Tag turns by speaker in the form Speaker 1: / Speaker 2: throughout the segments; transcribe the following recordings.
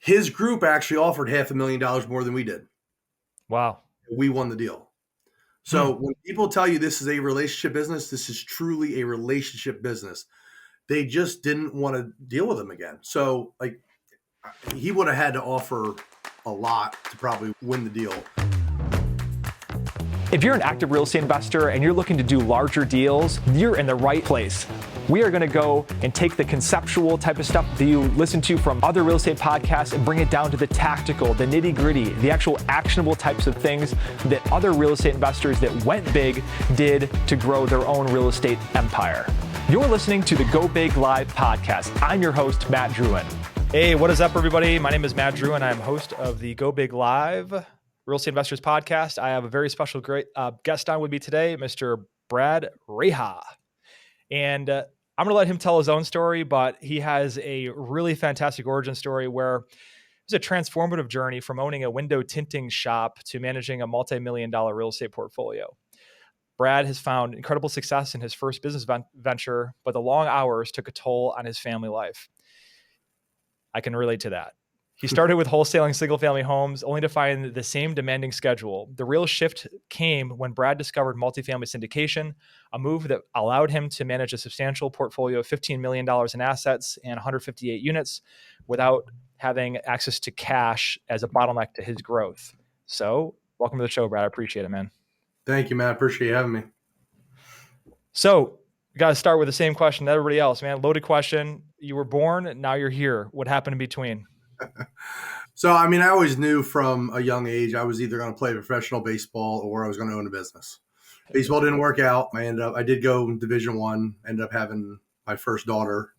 Speaker 1: His group actually offered $500,000 more than we did.
Speaker 2: Wow.
Speaker 1: We won the deal. So when people tell you this is a relationship business, this is truly a relationship business. They just didn't want to deal with him again. So like he would have had to offer a lot to probably win the deal.
Speaker 2: If you're an active real estate investor and you're looking to do larger deals, you're in the right place. We are going to go and take the conceptual type of stuff that you listen to from other real estate podcasts and bring it down to the tactical, the nitty gritty, the actual actionable types of things that other real estate investors that went big did to grow their own real estate empire. You're listening to the Go Big Live podcast. I'm your host, Matt Druin. Hey, what is up, everybody? My name is Matt Druin. I'm host of the Go Big Live Real Estate Investors Podcast. I have a very special great guest on with me today, Mr. Brad Hreha. And I'm going to let him tell his own story, but he has a really fantastic origin story where it was a transformative journey from owning a window tinting shop to managing a multi-million-dollar real estate portfolio. Brad has found incredible success in his first business venture, but the long hours took a toll on his family life. I can relate to that. He started with wholesaling single-family homes, only to find the same demanding schedule. The real shift came when Brad discovered multifamily syndication, a move that allowed him to manage a substantial portfolio of $15 million in assets and 158 units without having access to cash as a bottleneck to his growth. So, welcome to the show, Brad. I appreciate it, man.
Speaker 1: Thank you, Matt. I appreciate you having me.
Speaker 2: So, we got to start with the same question that everybody else, man. Loaded question. You were born, now you're here. What happened in between?
Speaker 1: So, I mean, I always knew from a young age I was either going to play professional baseball or I was going to own a business. Baseball didn't work out. I did go Division I, ended up having my first daughter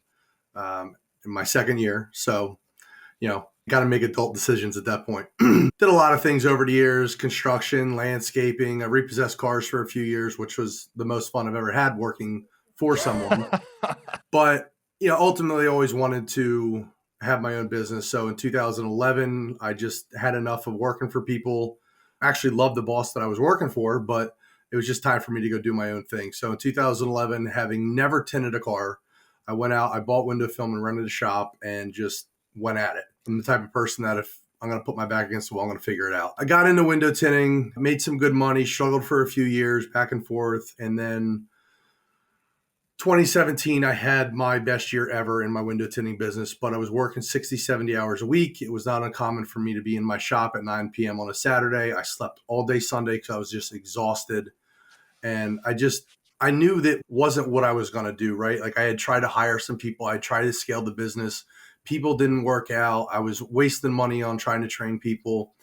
Speaker 1: in my second year. So, got to make adult decisions at that point. Did a lot of things over the years, construction, landscaping. I repossessed cars for a few years, which was the most fun I've ever had working for someone. But, ultimately always wanted to have my own business. So in 2011, I just had enough of working for people. I actually loved the boss that I was working for, but it was just time for me to go do my own thing. So in 2011, having never tinted a car, I went out, I bought window film and rented a shop and just went at it. I'm the type of person that if I'm going to put my back against the wall, I'm going to figure it out. I got into window tinting, made some good money, struggled for a few years back and forth. And then 2017, I had my best year ever in my window tinting business, but I was working 60, 70 hours a week. It was not uncommon for me to be in my shop at 9 p.m. on a Saturday. I slept all day Sunday because I was just exhausted. And I knew that wasn't what I was going to do, right? Like I had tried to hire some people. I tried to scale the business. People didn't work out. I was wasting money on trying to train people.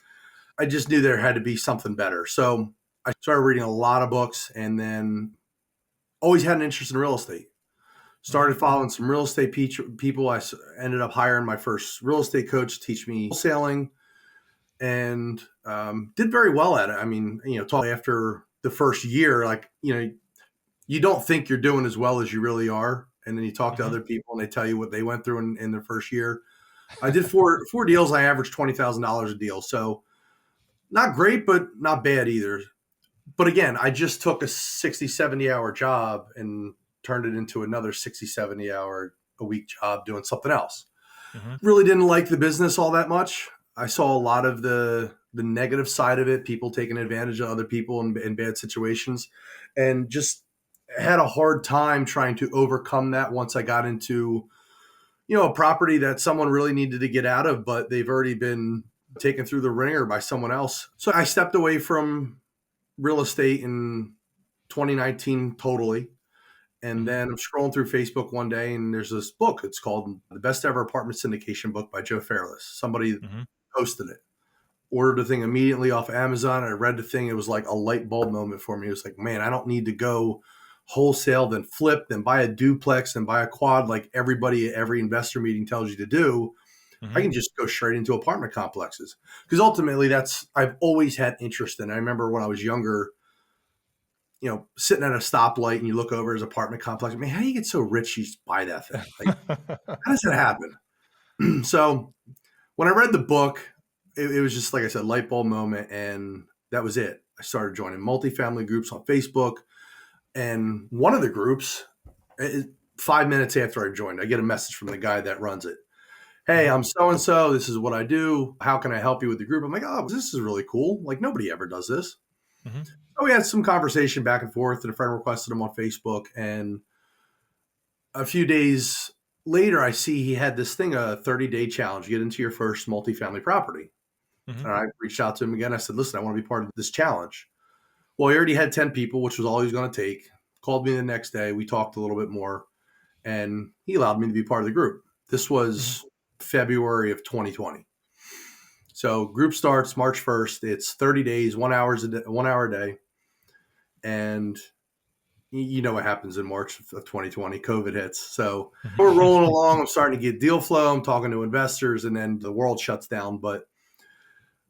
Speaker 1: I just knew there had to be something better. So I started reading a lot of books and then always had an interest in real estate. Started following some real estate people. I ended up hiring my first real estate coach to teach me wholesaling and did very well at it. I mean, after the first year, you don't think you're doing as well as you really are. And then you talk to other people and they tell you what they went through in their first year. I did four deals. I averaged $20,000 a deal. So not great, but not bad either. But again, I just took a 60, 70 hour job and turned it into another 60, 70 hour a week job doing something else. Really didn't like the business all that much. I saw a lot of the negative side of it, people taking advantage of other people in bad situations, and just had a hard time trying to overcome that once I got into, a property that someone really needed to get out of, but they've already been taken through the ringer by someone else. So I stepped away from real estate in 2019 totally. And then I'm scrolling through Facebook one day and there's this book. It's called The Best Ever Apartment Syndication Book by Joe Fairless. Somebody posted it. Ordered the thing immediately off Amazon. I read the thing. It was like a light bulb moment for me. It was like, man, I don't need to go wholesale, then flip, then buy a duplex, then buy a quad like everybody at every investor meeting tells you to do. I can just go straight into apartment complexes because ultimately I've always had interest in. I remember when I was younger, sitting at a stoplight and you look over his apartment complex. I mean, how do you get so rich you just buy that thing? Like, how does that happen? So when I read the book, it was just, like I said, light bulb moment. And that was it. I started joining multifamily groups on Facebook. And one of the groups, 5 minutes after I joined, I get a message from the guy that runs it. Hey,
Speaker 3: Mhm.
Speaker 1: I'm so and so. This is what I do. How can I help you with the group? I'm like, oh, this is really cool. Like, nobody ever does this.
Speaker 3: Mhm.
Speaker 1: So we had some conversation back and forth, and a friend requested him on Facebook. And a few days later, I see he had this thing, a 30-day challenge, get into your first multifamily property.
Speaker 3: Mhm.
Speaker 1: And I reached out to him again. I said, listen, I want to be part of this challenge. Well, he already had 10 people, which was all he was going to take. Called me the next day. We talked a little bit more, and he allowed me to be part of the group. This
Speaker 3: Mhm.
Speaker 1: was February of 2020. So group starts March 1st. It's 30 days, 1 hour a day. And you know what happens in March of 2020, COVID hits. So we're rolling
Speaker 3: Mhm.
Speaker 1: along. I'm starting to get deal flow. I'm talking to investors, and then the world shuts down. But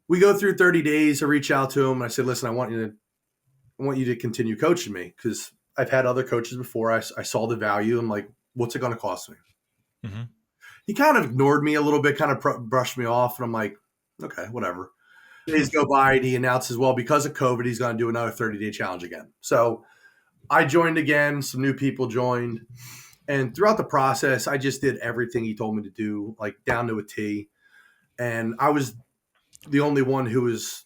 Speaker 1: we go through 30 days. I reach out to him and I said, listen, I want you to continue coaching me because I've had other coaches before. I saw the value. I'm like, what's it going to cost me?
Speaker 3: Mhm.
Speaker 1: He kind of ignored me a little bit, kind of brushed me off. And I'm like, okay, whatever. Days go by and he announces, well, because of COVID, he's going to do another 30-day challenge again. So I joined again. Some new people joined. And throughout the process, I just did everything he told me to do, like down to a T. And I was the only one who was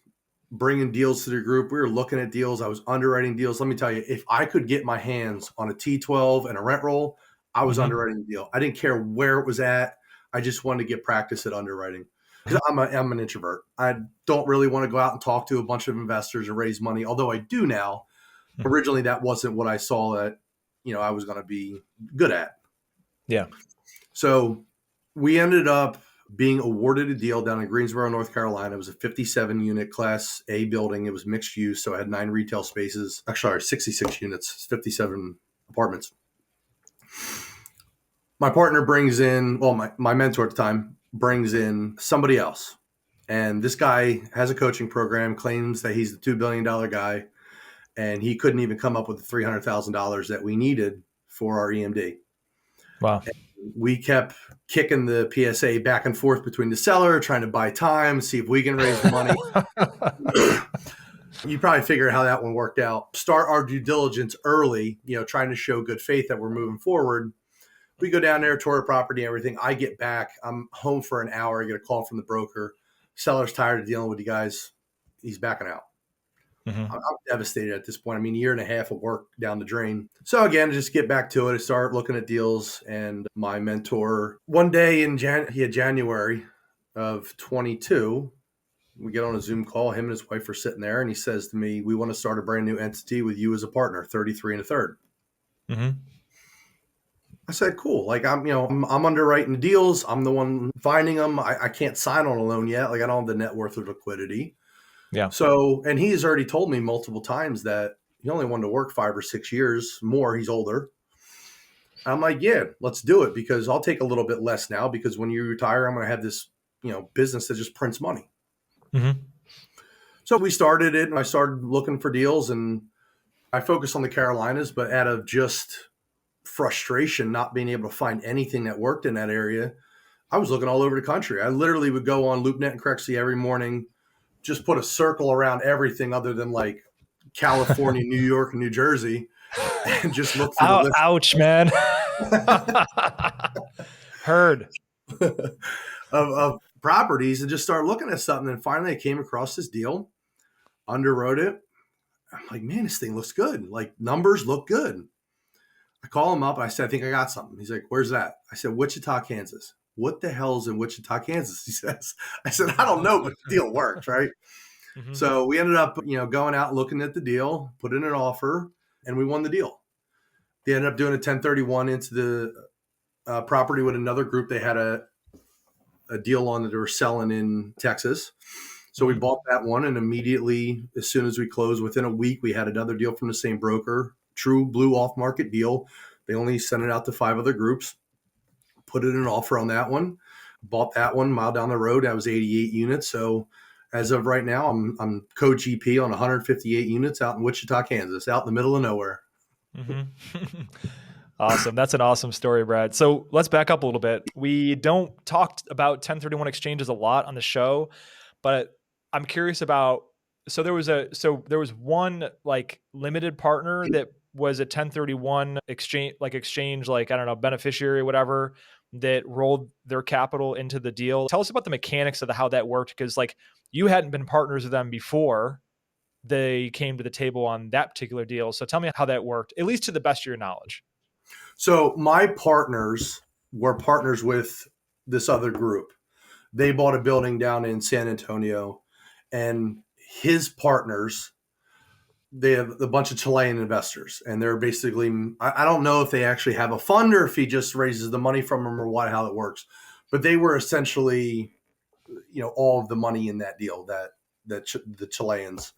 Speaker 1: bringing deals to the group. We were looking at deals. I was underwriting deals. Let me tell you, if I could get my hands on a T12 and a rent roll, I was
Speaker 3: Mhm.
Speaker 1: underwriting the deal. I didn't care where it was at. I just wanted to get practice at underwriting because I'm an introvert. I don't really want to go out and talk to a bunch of investors and raise money, although I do now. Originally, that wasn't what I saw that I was going to be good at.
Speaker 3: Yeah.
Speaker 1: So we ended up being awarded a deal down in Greensboro, North Carolina. It was a 57 unit class A building. It was mixed use. So it had 9 retail spaces. Actually, sorry, 66 units, 57 apartments. My partner brings in, well, my mentor at the time brings in somebody else. And this guy has a coaching program, claims that he's the $2 billion guy. And he couldn't even come up with the $300,000 that we needed for our EMD.
Speaker 3: Wow.
Speaker 1: We kept kicking the PSA back and forth between the seller, trying to buy time, see if we can raise the money. You probably figure how that one worked out. Start our due diligence early, trying to show good faith that we're moving forward. We go down there, tour the property, everything. I get back. I'm home for an hour. I get a call from the broker. Seller's tired of dealing with you guys. He's backing out.
Speaker 3: Mhm.
Speaker 1: I'm devastated at this point. I mean, a year and a half of work down the drain. So again, just get back to it. I start looking at deals, and my mentor one day in January of 22, we get on a Zoom call. Him and his wife are sitting there, and he says to me, "We want to start a brand new entity with you as a partner, 33 and a third."
Speaker 3: Mhm.
Speaker 1: I said, "Cool. Like I'm underwriting the deals. I'm the one finding them. I can't sign on a loan yet. Like I don't have the net worth or liquidity."
Speaker 3: Yeah.
Speaker 1: So, and he's already told me multiple times that he only wanted to work 5 or 6 years more. He's older. I'm like, yeah, let's do it because I'll take a little bit less now because when you retire, I'm going to have this, business that just prints money.
Speaker 3: Mhm.
Speaker 1: So we started it and I started looking for deals and I focused on the Carolinas, but out of just frustration, not being able to find anything that worked in that area, I was looking all over the country. I literally would go on LoopNet and Crexy every morning, just put a circle around everything other than like California, New York, and New Jersey, and just look through the list
Speaker 3: Ouch, man. Heard.
Speaker 1: of properties and just start looking at something. And finally, I came across this deal, underwrote it. I'm like, man, this thing looks good. Like numbers look good. I call him up. I said, I think I got something. He's like, where's that? I said, Wichita, Kansas. What the hell's in Wichita, Kansas? He says. I said, I don't know, but the deal works, right?
Speaker 3: Mhm.
Speaker 1: So we ended up, going out looking at the deal, put in an offer, and we won the deal. They ended up doing a 1031 into the property with another group. They had a deal on that they were selling in Texas. So we
Speaker 3: Mhm.
Speaker 1: bought that one, and immediately, as soon as we closed, within a week, we had another deal from the same broker, true blue off market deal. They only sent it out to 5 other groups, put in an offer on that one, bought that one mile down the road. That was 88 units. So as of right now, I'm co-GP on 158 units out in Wichita, Kansas, out in the middle of nowhere.
Speaker 3: Mhm. Awesome. That's an awesome story, Brad. So let's back up a little bit. We don't talk about 1031 exchanges a lot on the show, but I'm curious about, so there was one like limited partner that was a 1031 exchange, like I don't know, beneficiary or whatever. that rolled their capital into the deal. Tell us about the mechanics of how that worked, because like you hadn't been partners with them before they came to the table on that particular deal. So tell me how that worked, at least to the best of your knowledge.
Speaker 1: So my partners were partners with this other group. They bought a building down in San Antonio, and his partners, they have a bunch of Chilean investors, and they're basically, I don't know if they actually have a fund or if he just raises the money from them or what, how it works, but they were essentially, all of the money in that deal, the Chileans.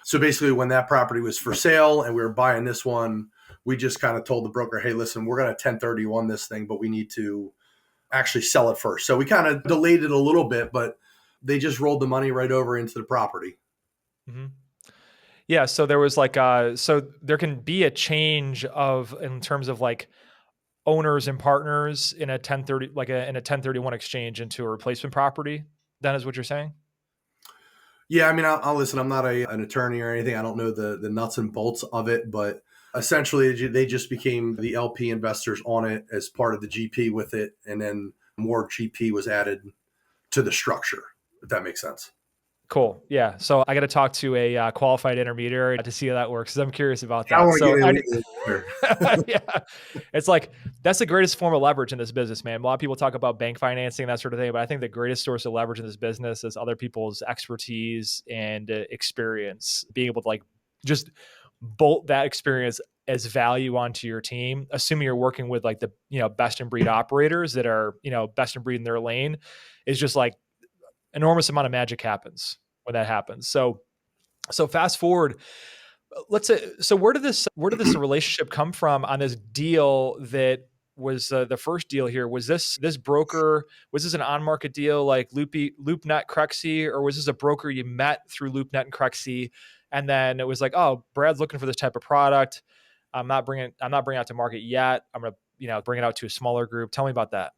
Speaker 1: So basically when that property was for sale and we were buying this one, we just kind of told the broker, hey, listen, we're going to 1031 this thing, but we need to actually sell it first. So we kind of delayed it a little bit, but they just rolled the money right over into the property.
Speaker 3: Mm-hmm. Yeah. So there was like, so there can be a change of, in terms of like owners and partners in a 1030, like in a 1031 exchange into a replacement property. That is what you're saying?
Speaker 1: Yeah, I mean, I'll listen. I'm not an attorney or anything. I don't know the nuts and bolts of it, but essentially they just became the LP investors on it as part of the GP with it, and then more GP was added to the structure, if that makes sense.
Speaker 3: Cool. Yeah. So I got to talk to a qualified intermediary to see how that works, because I'm curious about
Speaker 1: I don't
Speaker 3: that.
Speaker 1: want to
Speaker 3: So
Speaker 1: get
Speaker 3: I,
Speaker 1: into it.
Speaker 3: yeah, it's like that's the greatest form of leverage in this business, man. A lot of people talk about bank financing and that sort of thing, but I think the greatest source of leverage in this business is other people's expertise and experience. Being able to like just bolt that experience as value onto your team, assuming you're working with like the best in breed operators that are best in breed in their lane, is just like enormous amount of magic happens when that happens. So fast forward, let's say, so where did this relationship come from on this deal that was the first deal here? Was this broker, was this an on-market deal like LoopNet Crexy, or was this a broker you met through LoopNet and Crexy, and then it was like, oh, Brad's looking for this type of product. I'm not bringing it out to market yet. I'm going to bring it out to a smaller group. Tell me about that.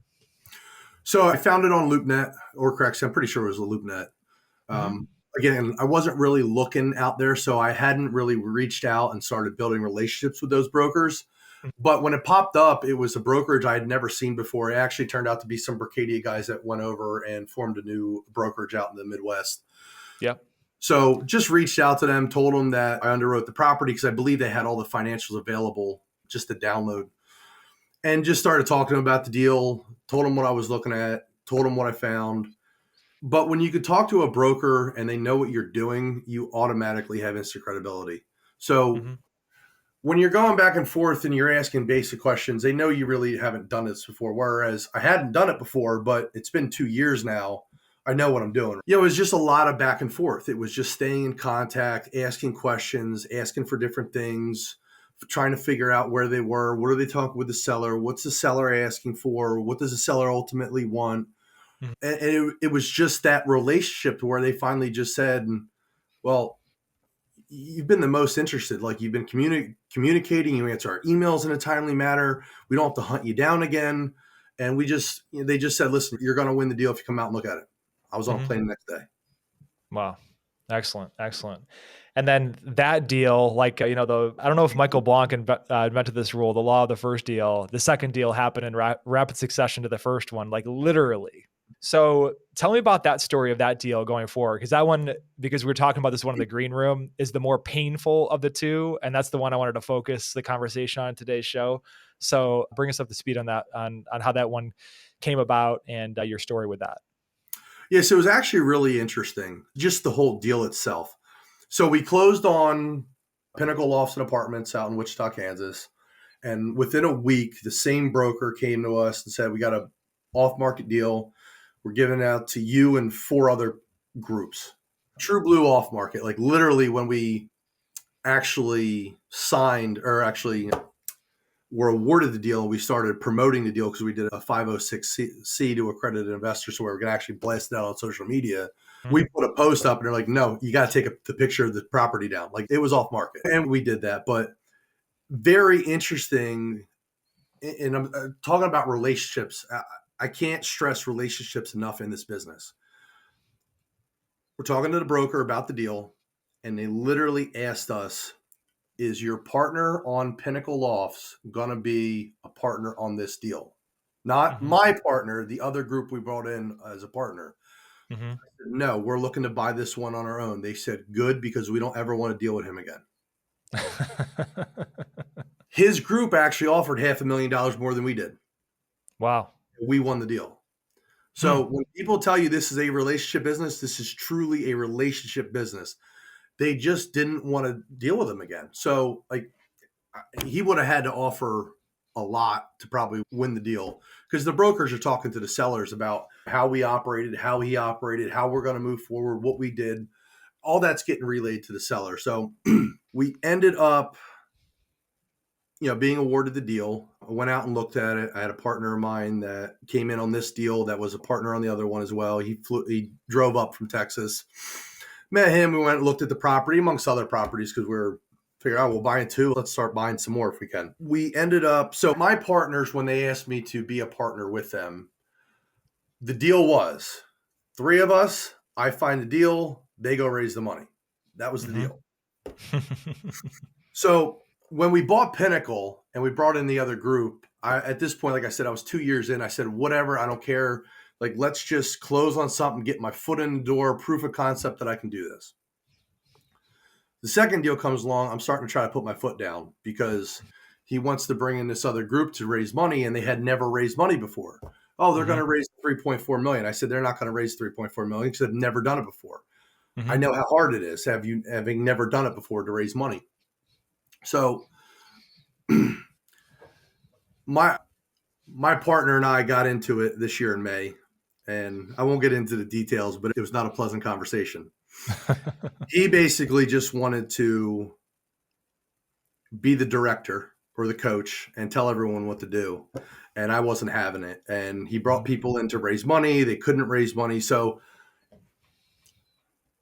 Speaker 1: So I found it on LoopNet or Correct. I'm pretty sure it was a LoopNet.
Speaker 3: Mm-hmm.
Speaker 1: Again, I wasn't really looking out there, so I hadn't really reached out and started building relationships with those brokers. But when it popped up, it was a brokerage I had never seen before. It actually turned out to be some Berkadia guys that went over and formed a new brokerage out in the Midwest.
Speaker 3: Yep.
Speaker 1: So just reached out to them, told them that I underwrote the property because I believe they had all the financials available just to download, and just started talking about the deal, told them what I was looking at, told them what I found. But when you could talk to a broker and they know what you're doing, you automatically have instant credibility. So
Speaker 3: Mm-hmm.
Speaker 1: when you're going back and forth and you're asking basic questions, they know you really haven't done this before. Whereas I hadn't done it before, but it's been 2 years now. I know what I'm doing. It was just a lot of back and forth. It was just staying in contact, asking questions, asking for different things, trying to figure out where they were. What are they talking with the seller? What's the seller asking for? What does the seller ultimately want?
Speaker 3: Mm-hmm.
Speaker 1: And it was just that relationship where they finally just said, well, you've been the most interested. Like, you've been communicating, you answer our emails in a timely manner. We don't have to hunt you down again. And they just said, listen, you're going to win the deal if you come out and look at it. I was on a plane the next day.
Speaker 3: Wow. Excellent. And then that deal, like, I don't know if Michael Blanc invented this rule, the law of the first deal. The second deal happened in rapid succession to the first one, like literally. So tell me about that story of that deal going forward. Because we're talking about this one in the green room, is the more painful of the two. And that's the one I wanted to focus the conversation on today's show. So bring us up to speed on that, on how that one came about and your story with that.
Speaker 1: Yes, it was actually really interesting, just the whole deal itself. So we closed on Pinnacle Lofts and Apartments out in Wichita, Kansas. And within a week, the same broker came to us and said, we got a off-market deal. We're giving it out to you and 4 other groups. True blue off-market. Like, literally when we actually signed, or actually were awarded the deal, we started promoting the deal because we did a 506C to accredited investors, so we were going to actually blast it out on social media.
Speaker 3: Mm-hmm.
Speaker 1: We put a post up and they're like, no, you got to take the picture of the property down. Like, it was off market. And we did that. But very interesting. And I'm talking about relationships. I can't stress relationships enough in this business. We're talking to the broker about the deal, and they literally asked us, is your partner on Pinnacle Lofts going to be a partner on this deal? not
Speaker 3: Mm-hmm.
Speaker 1: my partner, the other group we brought in as a partner.
Speaker 3: Mm-hmm.
Speaker 1: No, we're looking to buy this one on our own. They said, good, because we don't ever want to deal with him again. His group actually offered $500,000 more than we did.
Speaker 3: Wow.
Speaker 1: We won the deal. So when people tell you this is a relationship business, this is truly a relationship business. They just didn't want to deal with him again. So like he would have had to offer a lot to probably win the deal, because the brokers are talking to the sellers about how we operated, how he operated, how we're going to move forward, what we did. All that's getting relayed to the seller. So we ended up, being awarded the deal. I went out and looked at it. I had a partner of mine that came in on this deal that was a partner on the other one as well. He drove up from Texas, met him. We went and looked at the property amongst other properties, because we're figuring out we'll buy it too. Let's start buying some more if we can. We ended up, so my partners, when they asked me to be a partner with them, the deal was 3 of us. I find the deal. They go raise the money. That was the deal. So when we bought Pinnacle and we brought in the other group, at this point, like I said, I was 2 years in. I said, whatever, I don't care. Like, let's just close on something, get my foot in the door, proof of concept that I can do this. The second deal comes along. I'm starting to try to put my foot down, because he wants to bring in this other group to raise money, and they had never raised money before. Oh, they're going to raise 3.4 million. I said, they're not going to raise 3.4 million, because they've never done it before. I know how hard it is, having never done it before, to raise money. So my partner and I got into it this year in May, and I won't get into the details, but it was not a pleasant conversation. He basically just wanted to be the director or the coach and tell everyone what to do. And I wasn't having it. And he brought people in to raise money. They couldn't raise money. So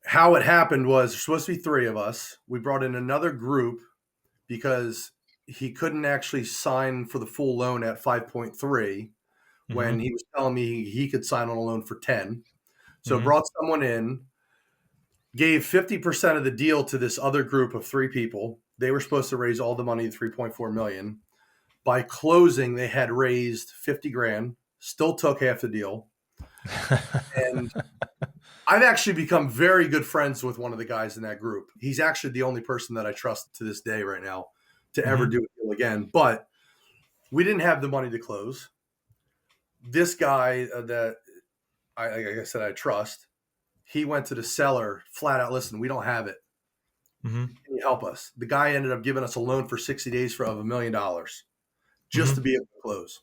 Speaker 1: how it happened was, there's supposed to be 3 of us. We brought in another group because he couldn't actually sign for the full loan at 5.3 when he was telling me he could sign on a loan for 10. So brought someone in, gave 50% of the deal to this other group of 3 people. They were supposed to raise all the money, 3.4 million. By closing, they had raised 50 grand, still took half the deal. And I've actually become very good friends with one of the guys in that group. He's actually the only person that I trust to this day right now to ever do a deal again. But we didn't have the money to close. This guy that like I said, I trust, he went to the seller flat out, listen, we don't have it. Can you help us? The guy ended up giving us a loan for 60 days of $1 million just to be able to close.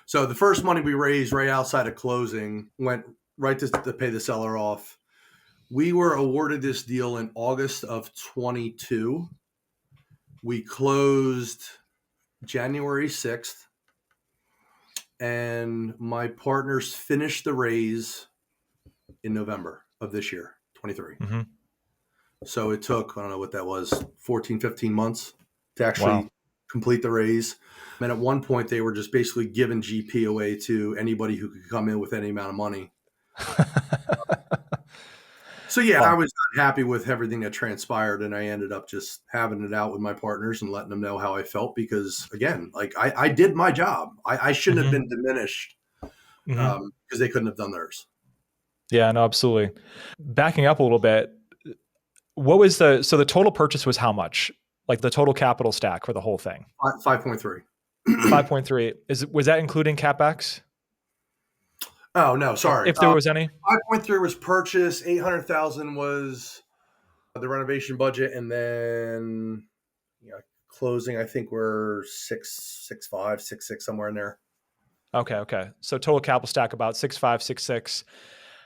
Speaker 1: So the first money we raised right outside of closing went right to pay the seller off. We were awarded this deal in August of 22. We closed January 6th. And my partners finished the raise in November of this year, 23. So it took, I don't know what that was, 14, 15 months to actually complete the raise. And at one point, they were just basically giving GP away to anybody who could come in with any amount of money. So yeah, I was not happy with everything that transpired, and I ended up just having it out with my partners and letting them know how I felt, because again, like I did my job. I shouldn't have been diminished because they couldn't have done theirs.
Speaker 3: Yeah, no, absolutely. Backing up a little bit, what was so the total purchase was how much? Like the total capital stack for the whole thing?
Speaker 1: 5.3.
Speaker 3: 5.3. Was that including CapEx?
Speaker 1: Oh no, sorry.
Speaker 3: If there was any?
Speaker 1: 5.3 was purchase. 800,000 was the renovation budget, and then closing. I think we're 6.5, 6.6, somewhere in there.
Speaker 3: Okay. So total capital stack about 6.5, 6.6.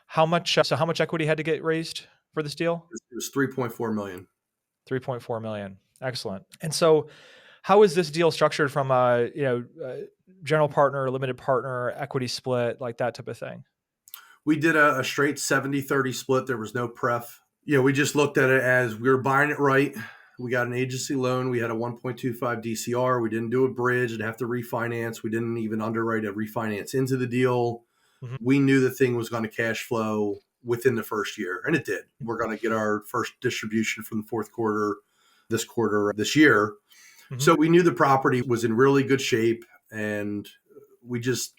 Speaker 3: How much? So how much equity had to get raised for this deal?
Speaker 1: It was 3.4 million.
Speaker 3: 3.4 million. Excellent. And so, how is this deal structured from a general partner, limited partner, equity split, like that type of thing?
Speaker 1: We did a straight 70-30 split. There was no pref. We just looked at it as we were buying it right. We got an agency loan. We had a 1.25 DCR. We didn't do a bridge and have to refinance. We didn't even underwrite a refinance into the deal. We knew the thing was going to cash flow within the first year, and it did. We're going to get our first distribution from the fourth quarter this year. So we knew the property was in really good shape, and we just,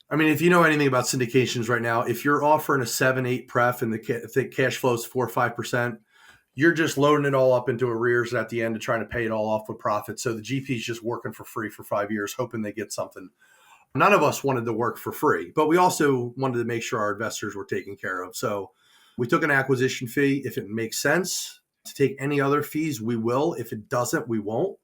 Speaker 1: I mean, if you know anything about syndications right now, if you're offering a 7, 8 pref and the cash flow is 4 or 5%, you're just loading it all up into arrears at the end and trying to pay it all off with profit. So the GP's just working for free for 5 years, hoping they get something. None of us wanted to work for free, but we also wanted to make sure our investors were taken care of. So we took an acquisition fee. If it makes sense to take any other fees, we will. If it doesn't, we won't.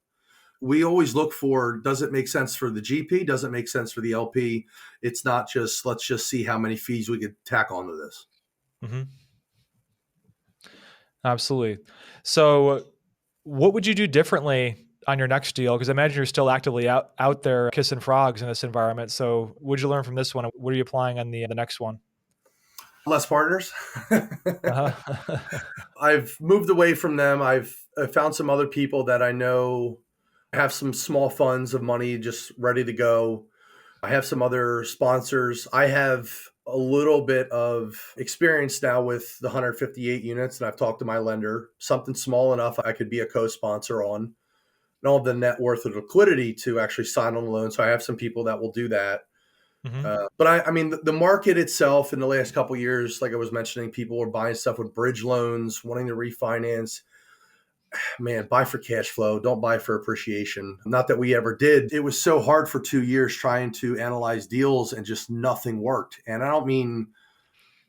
Speaker 1: We always look for, does it make sense for the GP? Does it make sense for the LP? It's not just, let's just see how many fees we could tack onto this.
Speaker 3: Mm-hmm. Absolutely. So what would you do differently on your next deal? Because I imagine you're still actively out there kissing frogs in this environment. So what did you learn from this one? What are you applying on the next one?
Speaker 1: Less partners.
Speaker 3: Uh-huh.
Speaker 1: I've moved away from them. I've found some other people that I know have some small funds of money just ready to go. I have some other sponsors. I have a little bit of experience now with the 158 units, and I've talked to my lender, something small enough I could be a co-sponsor on, and all the net worth of liquidity to actually sign on the loan. So I have some people that will do that.
Speaker 3: Mm-hmm.
Speaker 1: But I mean, the market itself in the last couple of years, like I was mentioning, people were buying stuff with bridge loans, wanting to refinance. Man, buy for cash flow. Don't buy for appreciation. Not that we ever did. It was so hard for 2 years trying to analyze deals and just nothing worked. And I don't mean,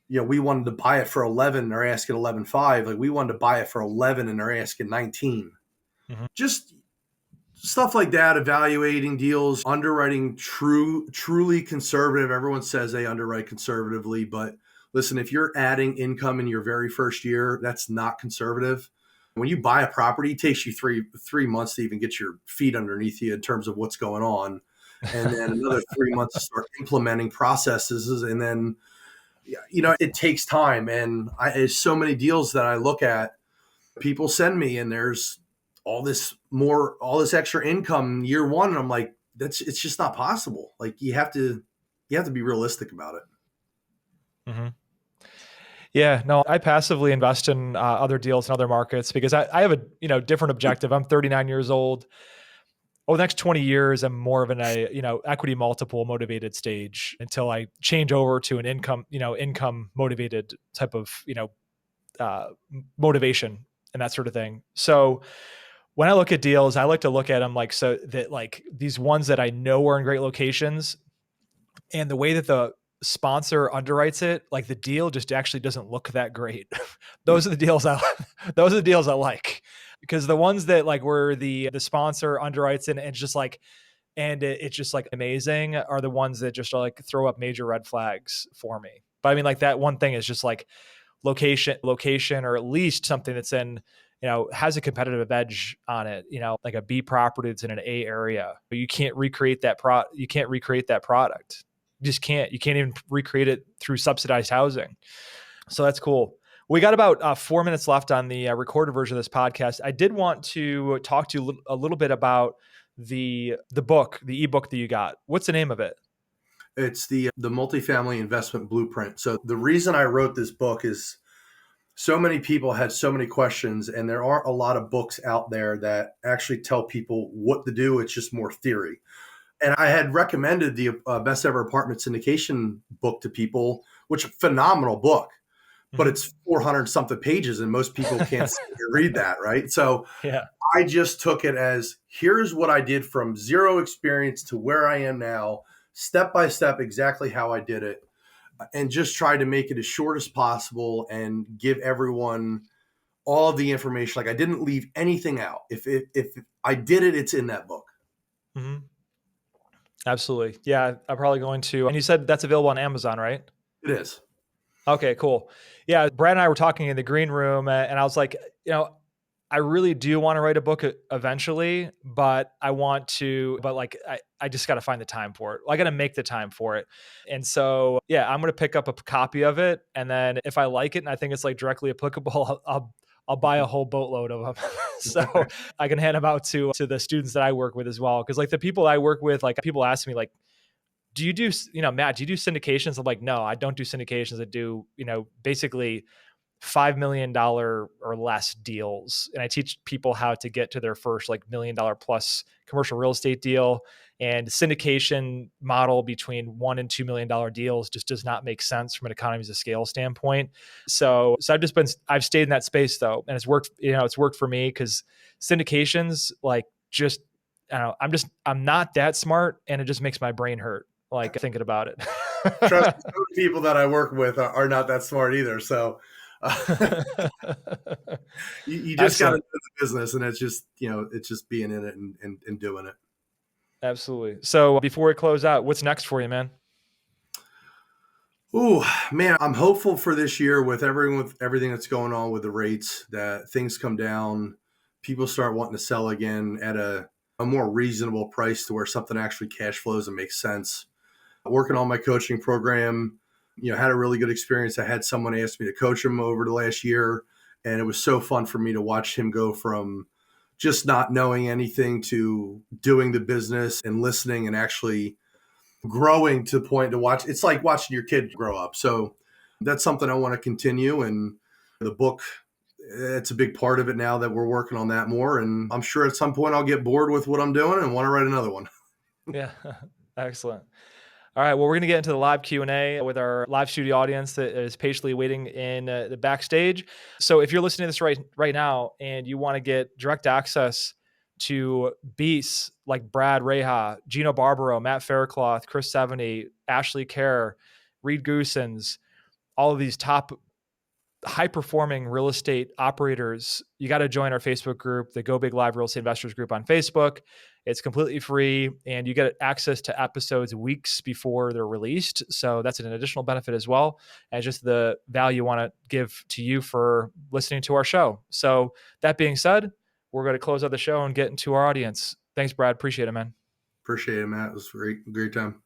Speaker 1: we wanted to buy it for 11 and they're asking 11.5. Like we wanted to buy it for 11 and they're asking 19.
Speaker 3: Mm-hmm.
Speaker 1: Just stuff like that, evaluating deals, underwriting truly conservative. Everyone says they underwrite conservatively, but listen, if you're adding income in your very first year, that's not conservative. When you buy a property, it takes you three months to even get your feet underneath you in terms of what's going on. And then another 3 months to start implementing processes. And then, it takes time. And there's so many deals that I look at, people send me, and there's all this extra income year one. And I'm like, it's just not possible. Like you have to be realistic about it.
Speaker 3: Mm-hmm. Yeah, no, I passively invest in other deals in other markets because I have a different objective. I'm 39 years old. Over the next 20 years, I'm more of an equity multiple motivated stage until I change over to an income motivated type of motivation and that sort of thing. So when I look at deals, I like to look at them so that these ones that I know are in great locations, and the way that the sponsor underwrites it, the deal just actually doesn't look that great. Those are the deals I like, because the ones that where the sponsor underwrites it and it's just it's just amazing are the ones that just throw up major red flags for me. But I mean, that one thing is just location, or at least something that's in, has a competitive edge on it, like a B property that's in an A area, but you can't recreate that product. You just can't. You can't even recreate it through subsidized housing. So that's cool. We got about 4 minutes left on the recorded version of this podcast. I did want to talk to you a little bit about the book, the ebook that you got. What's the name of it?
Speaker 1: It's the multifamily investment blueprint. So the reason I wrote this book is so many people had so many questions, and there aren't a lot of books out there that actually tell people what to do. It's just more theory. And I had recommended the Best Ever Apartment Syndication book to people, which is a phenomenal book, but it's 400 something pages and most people can't read that, right? So
Speaker 3: yeah.
Speaker 1: I just took it as, here's what I did from zero experience to where I am now, step by step, exactly how I did it, and just tried to make it as short as possible and give everyone all of the information. I didn't leave anything out. If I did it, it's in that book.
Speaker 3: Mm-hmm. Absolutely. Yeah, I'm probably going to. And you said that's available on Amazon, right?
Speaker 1: It is.
Speaker 3: Okay, cool. Yeah, Brad and I were talking in the green room, and I was like, I really do want to write a book eventually, but I just got to find the time for it. I got to make the time for it. And so, yeah, I'm going to pick up a copy of it. And then if I like it and I think it's directly applicable, I'll buy a whole boatload of them. So I can hand them out to the students that I work with as well. Cause the people I work with, people ask me do you do, Matt, do you do syndications? I'm like, no, I don't do syndications. I do, basically $5 million or less deals. And I teach people how to get to their first $1 million plus commercial real estate deal. And syndication model between $1 and $2 million deals just does not make sense from an economies of scale standpoint. So I've stayed in that space though, and it's worked. It's worked for me because syndications, like, just, I don't know, I'm not that smart, and it just makes my brain hurt, like, thinking about it.
Speaker 1: Trust me, some people that I work with are not that smart either. So you just got to
Speaker 3: Excellent.
Speaker 1: know the business, and it's just, it's just being in it and doing it.
Speaker 3: Absolutely. So before we close out, what's next for you, man?
Speaker 1: Ooh, man, I'm hopeful for this year with everything that's going on with the rates, that things come down, people start wanting to sell again at a more reasonable price to where something actually cash flows and makes sense. Working on my coaching program, had a really good experience. I had someone ask me to coach him over the last year, and it was so fun for me to watch him go from just not knowing anything to doing the business and listening and actually growing to the point to watch. It's like watching your kid grow up. So that's something I want to continue. And the book, it's a big part of it now that we're working on that more. And I'm sure at some point I'll get bored with what I'm doing and want to write another one.
Speaker 3: Yeah. Excellent. All right. Well, we're going to get into the live Q&A with our live studio audience that is patiently waiting in the backstage. So if you're listening to this right now and you want to get direct access to beasts like Brad Hreha, Gino Barbaro, Matt Faircloth, Chris Seveny, Ashley Kerr, Reed Goosens, all of these top high-performing real estate operators, you got to join our Facebook group, the Go Big Live Real Estate Investors group on Facebook. It's completely free, and you get access to episodes weeks before they're released. So that's an additional benefit as well, and just the value I want to give to you for listening to our show. So that being said, we're going to close out the show and get into our audience. Thanks, Brad. Appreciate it, man.
Speaker 1: Appreciate it, Matt. It was a great time.